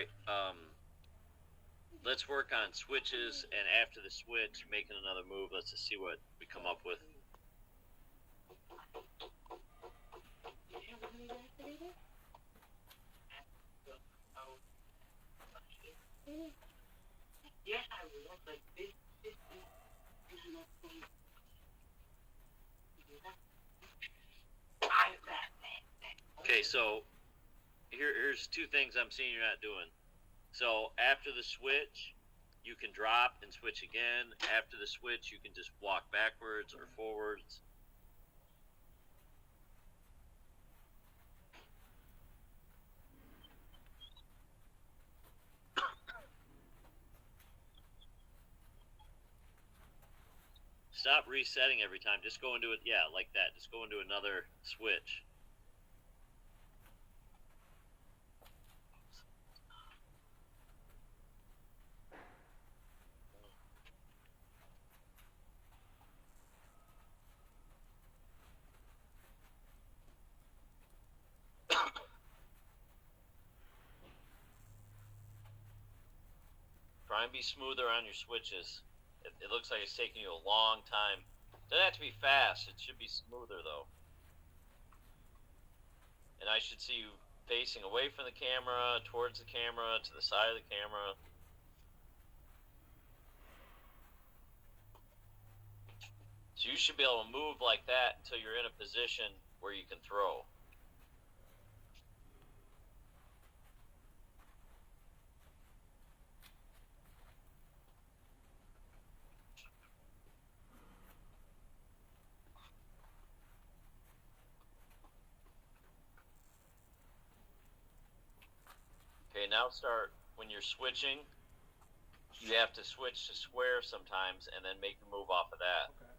right. Let's work on switches, and after the switch, making another move. Let's just see what we come up with. Yes, I will, but this is not going to do that. Okay, so here's two things I'm seeing you're not doing. So after the switch, you can drop and switch again. After the switch, you can just walk backwards or forwards. Stop resetting every time. Just go into it. Yeah, like that. Just go into another switch. Try and be smoother on your switches. It looks like it's taking you a long time. It doesn't have to be fast. It should be smoother, though. And I should see you facing away from the camera, towards the camera, to the side of the camera. So you should be able to move like that until you're in a position where you can throw. Okay, now start, when you're switching, you have to switch to square sometimes and then make a move off of that. Okay.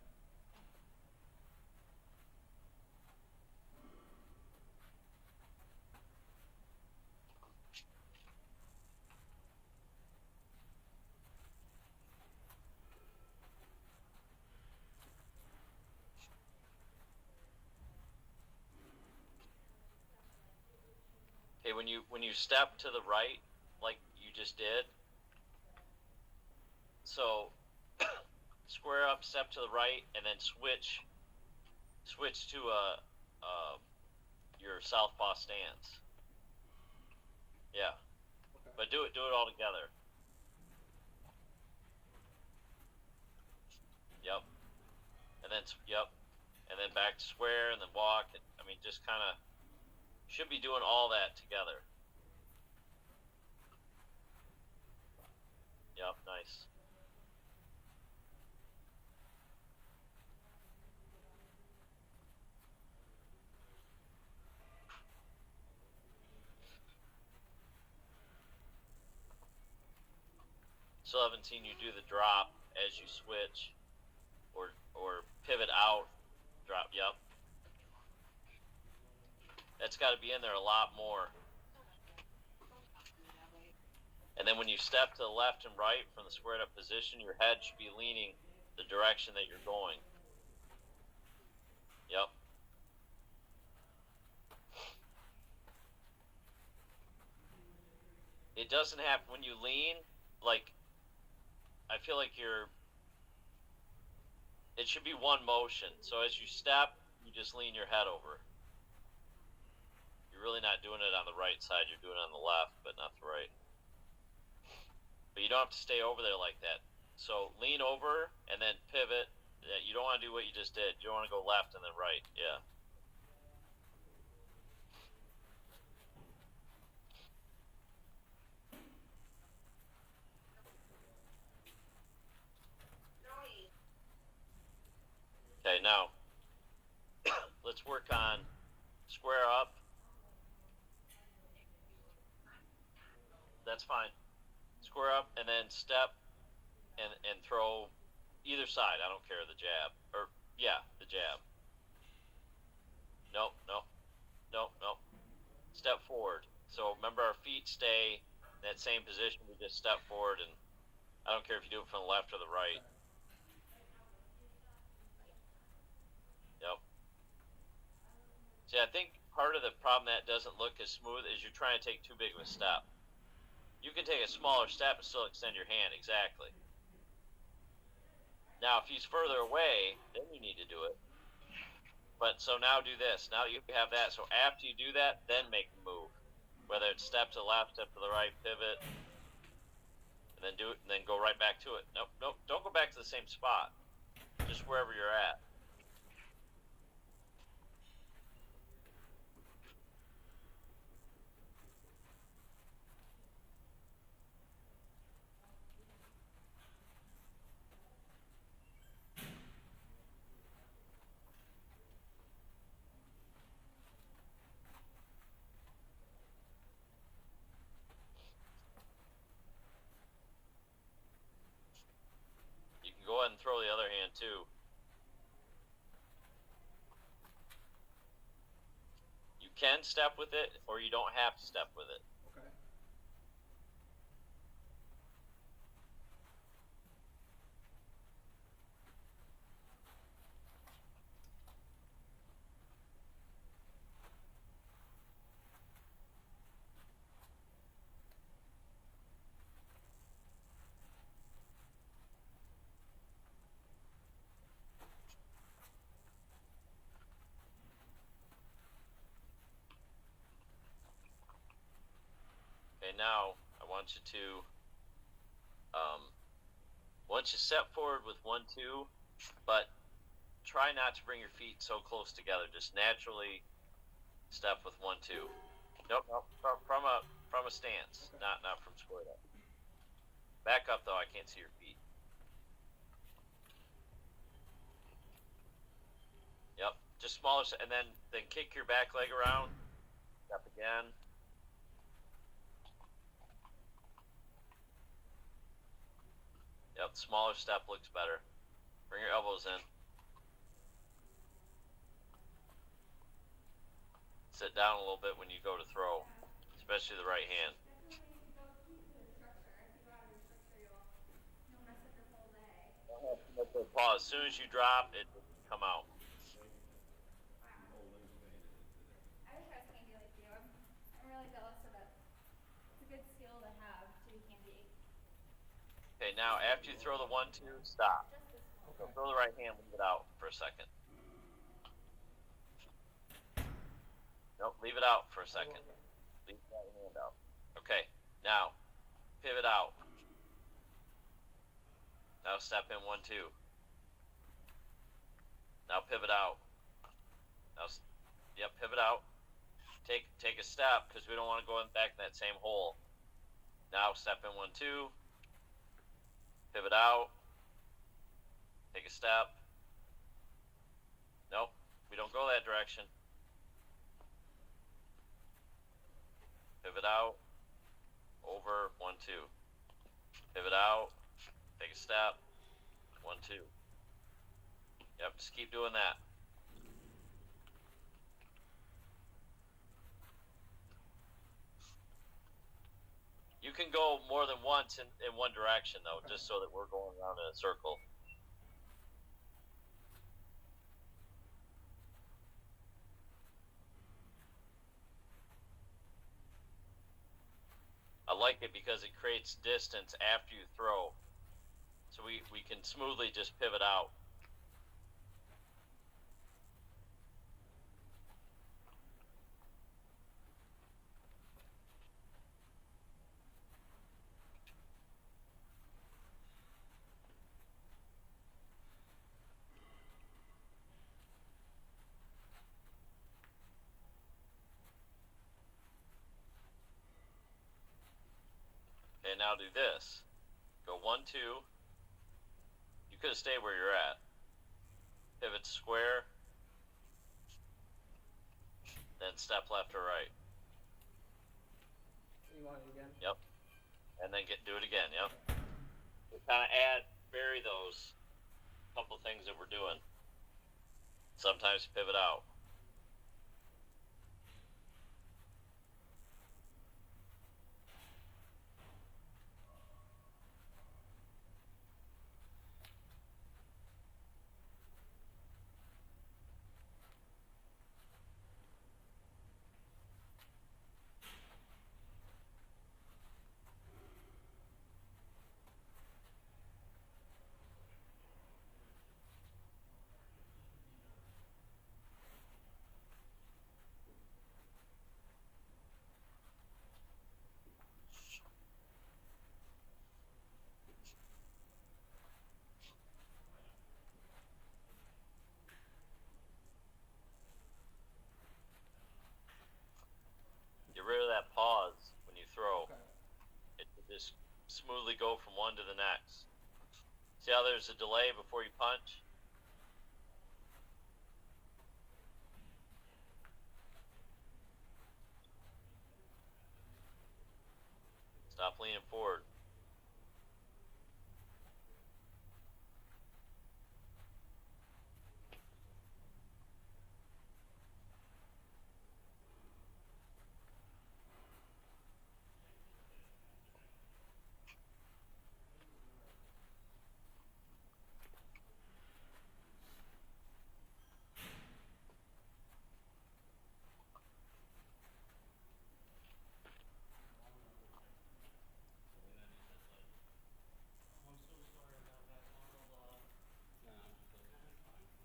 Okay, when you step to the right, like you just did, so square up, step to the right, and then switch to your southpaw stance. Yeah, Okay. but do it all together. Yep, and then back to square, and then walk. I mean, just kind of should be doing all that together. Yep, nice. Still haven't seen you do the drop as you switch, or pivot out, drop. Yep, that's got to be in there a lot more. And then when you step to the left and right from the squared up position, your head should be leaning the direction that you're going. Yep. It doesn't have, when you lean, like, I feel like it should be one motion. So as you step, you just lean your head over. You're really not doing it on the right side. You're doing it on the left, but not the right. But you don't have to stay over there like that. So lean over and then pivot. You don't want to do what you just did. You don't want to go left and then right. Yeah. Okay, now let's work on square up. That's fine. Square up and then step and throw either side. I don't care, the jab. Or, yeah, the jab. Nope. Step forward. So remember, our feet stay in that same position. We just step forward, and I don't care if you do it from the left or the right. Yep. See, I think part of the problem that doesn't look as smooth is you're trying to take too big of a step. You can take a smaller step and still extend your hand, exactly. Now, if he's further away, then you need to do it. But so now do this. Now you have that. So after you do that, then make the move. Whether it's step to the left, step to the right, pivot, and then do it, and then go right back to it. Nope, nope. Don't go back to the same spot. Just wherever you're at. You can go ahead and throw the other hand too. You can step with it, or you don't have to step with it. Okay. Okay, now I want you to, once you step forward with 1-2, but try not to bring your feet so close together. Just naturally step with 1-2. Nope, nope. From a stance, Okay. not from squared up. Back up though. I can't see your feet. Yep. Just smaller, and then kick your back leg around. Step again. Yep. Smaller step looks better. Bring your elbows in. Sit down a little bit when you go to throw, especially the right hand. Pause. As soon as you drop, it will come out. I wish I was handy like you. I'm really jealous of it. It's a good skill to have, to be handy. Okay, now after you throw the 1-2, stop. So throw the right hand, leave it out for a second. Nope, leave it out for a second. Leave that hand out. Okay, now pivot out. Now step in 1-2. Now pivot out. Now, yep, pivot out. Take a step because we don't want to go back in that same hole. Now step in 1-2. Pivot out. Take a step. Nope, we don't go that direction. Pivot out. Over 1-2. Pivot out. Take a step. 1-2. Yep, just keep doing that. You can go more than once in one direction, though, just so that we're going around in a circle. I like it because it creates distance after you throw. So we can smoothly just pivot out. Okay, now do this. Go 1-2. You could have stayed where you're at. Pivot square. Then step left or right. You want it again? Yep. And then do it again, yep. We kind of vary those couple things that we're doing. Sometimes pivot out. just smoothly go from one to the next. See how there's a delay before you punch? Stop leaning forward.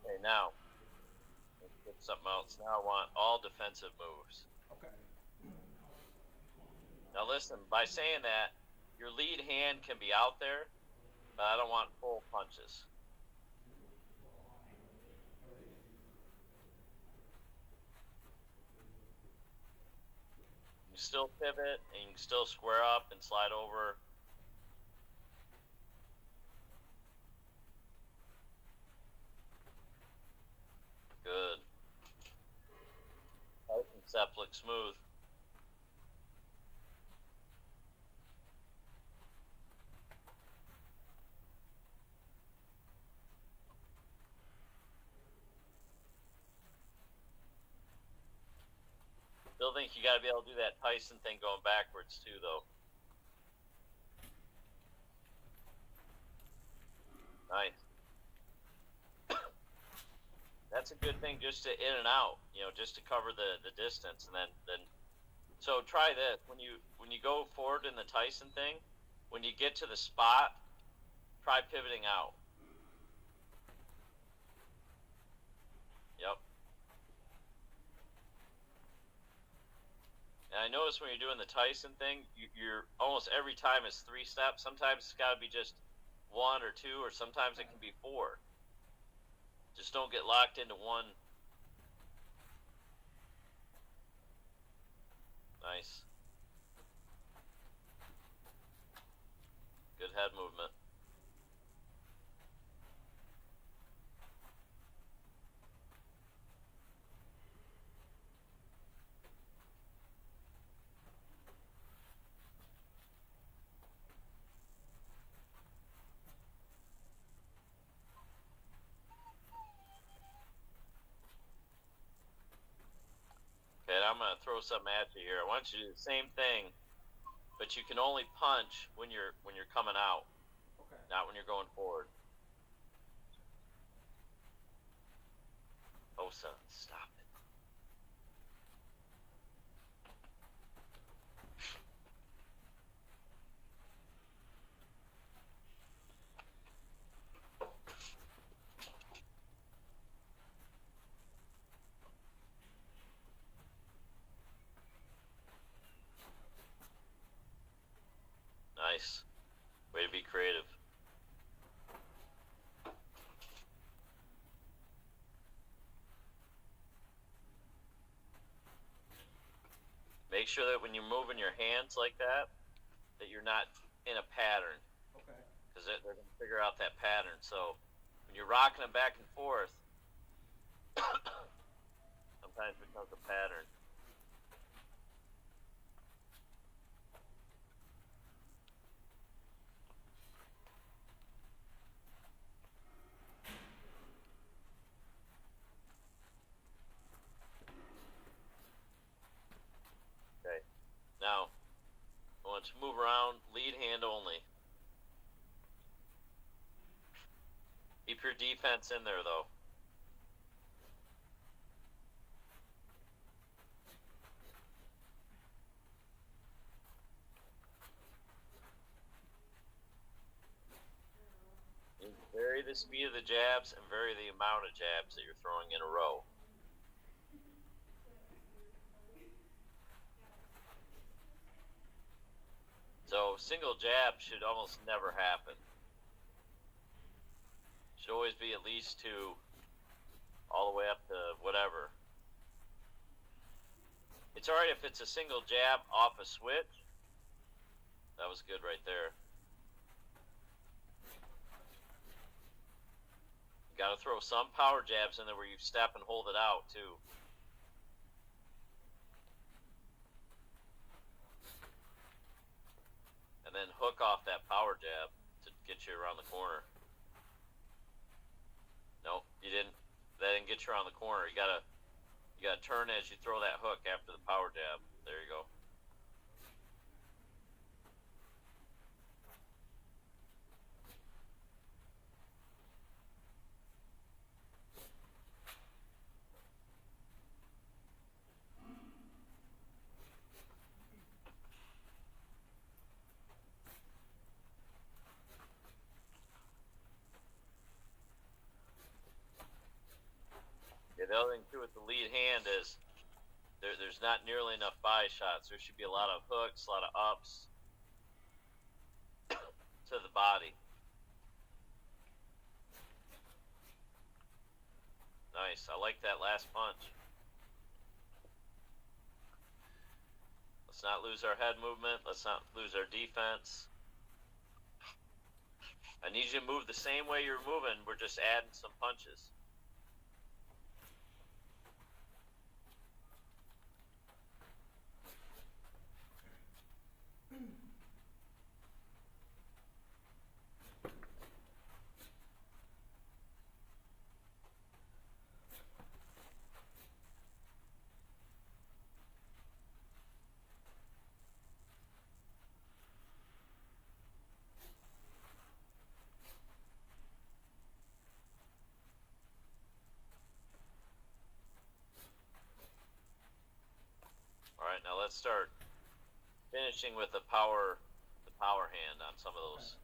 Okay, now, let's get something else. Now I want all defensive moves. Okay. Now listen, by saying that, your lead hand can be out there, but I don't want full punches. You can still pivot, and you can still square up and slide over. Good. Tight and septic smooth. Still think you got to be able to do that Tyson thing going backwards too, though. Nice. That's a good thing, just to in and out, just to cover the distance, and then. So try this when you go forward in the Tyson thing. When you get to the spot, try pivoting out. Yep. And I notice when you're doing the Tyson thing, you're almost every time it's 3 steps. Sometimes it's got to be just 1 or 2, or sometimes it can be 4. Just don't get locked into one. Nice. Good head movement. Okay, I'm gonna throw something at you here. I want you to do the same thing, but you can only punch when you're coming out, Okay. not when you're going forward. Oh, son, stop it. Nice. Way to be creative. Make sure that when you're moving your hands like that you're not in a pattern. Okay. Because they're going to figure out that pattern. So when you're rocking them back and forth, sometimes it becomes a pattern. Okay. Now, I want you to move around, lead hand only. Keep your defense in there, though. You vary the speed of the jabs and vary the amount of jabs that you're throwing in a row. So single jab should almost never happen. Should always be at least 2, all the way up to whatever. It's alright if it's a single jab off a switch. That was was good right there. You gotta throw some power jabs in there where you step and hold it out too. And then hook off that power jab to get you around the corner. Nope, you didn't. That didn't get you around the corner. You gotta turn as you throw that hook after the power jab. There you go. Yeah, the other thing too with the lead hand is there's not nearly enough body shots. There should be a lot of hooks, a lot of ups to the body. Nice. I like that last punch. Let's not lose our head movement. Let's not lose our defense. I need you to move the same way you're moving. We're just adding some punches. All right, now let's start finishing with the power hand on some of those